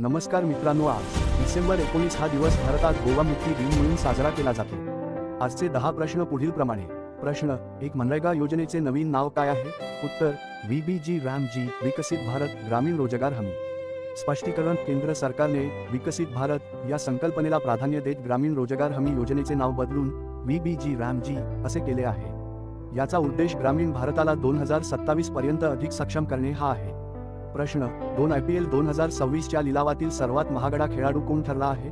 नमस्कार मित्रांनो, आज डिसेंबर 19 हा दिवस भारतात गोवा मुक्ती दिन म्हणून साजरा केला जातो. आजचे 10 प्रश्न पुढील प्रमाणे. प्रश्न 1. मनरेगा योजनेचे नवीन नाव काय आहे? उत्तर VBG RAM-G विकसित भारत ग्रामीण रोजगार हमी. स्पष्टीकरण. केंद्र सरकारने विकसित भारत या संकल्पनेला प्राधान्य देत ग्रामीण रोजगार हमी योजनेचे नाव बदलून VBG RAM-G असे केले आहे. याचा उद्देश ग्रामीण भारताला 2027 पर्यंत अधिक सक्षम करणे हा आहे. प्रश्न 2. IPL 2026च्या लिलावातील सर्वात महागडा खेळाडू कोण ठरला आहे?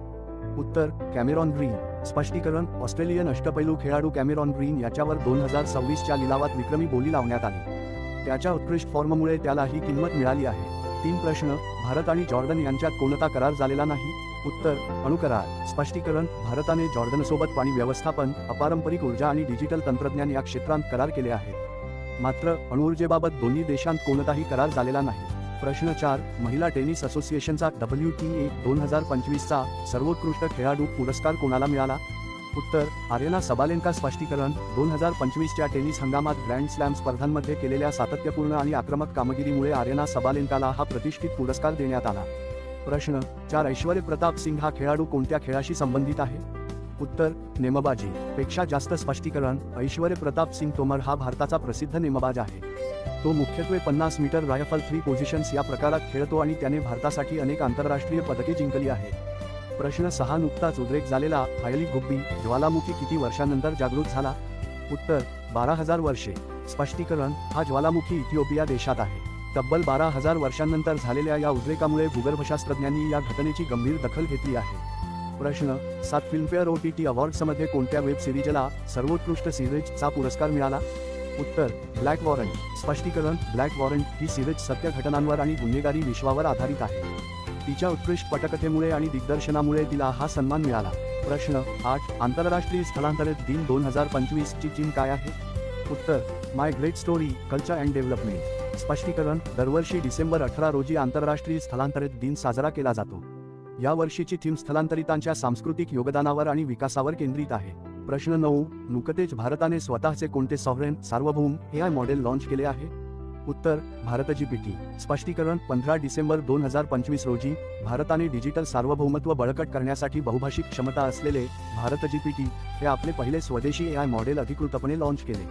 उत्तर कॅमेरॉन ग्रीन. स्पष्टीकरण. ऑस्ट्रेलियन अष्टपैलू खेळाडू कॅमेरॉन ग्रीन याच्यावर 2026च्या लिलावात विक्रमी बोली लावण्यात आली. त्याच्या उत्कृष्ट फॉर्ममुळे त्याला ही किंमत मिळाली आहे. 3 प्रश्न. भारत आणि जॉर्डन यांच्यात कोणता करार झालेला नाही? उत्तर अणुकरार. स्पष्टीकरण. भारताने जॉर्डनसोबत पाणी व्यवस्थापन, अपारंपरिक ऊर्जा आणि डिजिटल तंत्रज्ञान या क्षेत्रांत करार केले आहेत. मात्र अणुऊर्जेबाबत दोन्ही देशांत कोणताही करार झालेला नाही. प्रश्न 4. महिला टेनिस असोसिएशनचा WTA 2025चा सर्वोत्कृष्ट खेळाडू पुरस्कार कोणाला मिळाला? उत्तर आर्यना सबालेन्का. स्पष्टीकरण. 2025च्या टेनिस हंगामात ग्रँड स्लॅम स्पर्धांमध्ये केलेल्या सातत्यपूर्ण आणि आक्रमक कामगिरीमुळे आर्यना सबालेन्काला हा प्रतिष्ठित पुरस्कार देण्यात आला. प्रश्न 4. ऐश्वर्य प्रताप सिंग हा खेळाडू कोणत्या खेळाशी संबंधित आहे? उत्तर नेमबाजी पेक्षा जास्त. स्पष्टीकरण. ऐश्वर्य प्रताप सिंग तोमर हा भारताचा प्रसिद्ध नेमबाज आहे. तो मुख्यत्वे 50 मीटर रायफल 3 पोझिशन्स या प्रकारात खेळतो आणि त्याने भारतासाठी अनेक आंतरराष्ट्रीय पदके जिंकली आहेत. प्रश्न 6. नुकताच उद्रेक झालेला हायली गुब्बी ज्वालामुखी किती वर्षांनंतर जागृत झाला? उत्तर 12,000 वर्षे. स्पष्टीकरण. हा ज्वालामुखी इथिओपिया देशात आहे. तब्बल 12,000 वर्षांनंतर झालेल्या या उद्रेकामुळे भूगर्भशास्त्रज्ञांनी या घटनेची गंभीर दखल घेतली आहे. प्रश्न 7. फिल्मफेअर OTT अवॉर्ड्समध्ये कोणत्या वेब सिरीजला सर्वोत्कृष्ट सिरीजचा पुरस्कार मिळाला? उत्तर ब्लॅक वॉरंट. स्पष्टीकरण. ब्लॅक वॉरंट ही सिरीज सत्य घटनांवर आणि गुन्हेगारी विश्वावर आधारित आहे. तिच्या उत्कृष्ट पटकथेमुळे आणि दिग्दर्शनामुळे तिला हा सन्मान मिळाला. प्रश्न 8. आंतरराष्ट्रीय स्थलांतरित दिन 2025 ची थीम काय आहे? उत्तर my great story, culture and development. स्पष्टीकरण. दरवर्षी डिसेंबर 18 रोजी आंतरराष्ट्रीय स्थलांतरित दिन साजरा केला जातो. या वर्षीची थीम स्थलांतरितांच्या सांस्कृतिक योगदानावर आणि विकासावर केंद्रित आहे. प्रश्न 9. नुकतेच भारताने स्वतःचे कोणते सॉव्हरेन सार्वभौम AI मॉडेल लॉन्च केले आहे? उत्तर भारत GPT. स्पष्टीकरण. 15 डिसेंबर 2025 रोजी भारताने डिजिटल सार्वभौमत्व बळकट करण्यासाठी बहुभाषिक क्षमता असलेले भारत GPT हे आपले पहिले स्वदेशी AI मॉडेल अधिकृतपणे लॉन्च केले.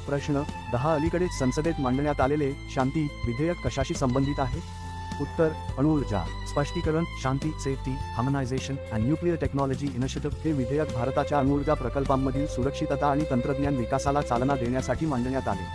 प्रश्न 10. अलीकडेच संसदेत मांडण्यात आलेले शांती विधेयक कशाशी संबंधित आहे? उत्तर अणुऊर्जा. स्पष्टीकरण. Shanti, safety, harmonization and nuclear technology initiative हे विधेयक भारताच्या अणुऊर्जा प्रकल्पांमधील सुरक्षितता आणि तंत्रज्ञान विकासाला चालना देण्यासाठी मांडण्यात आले.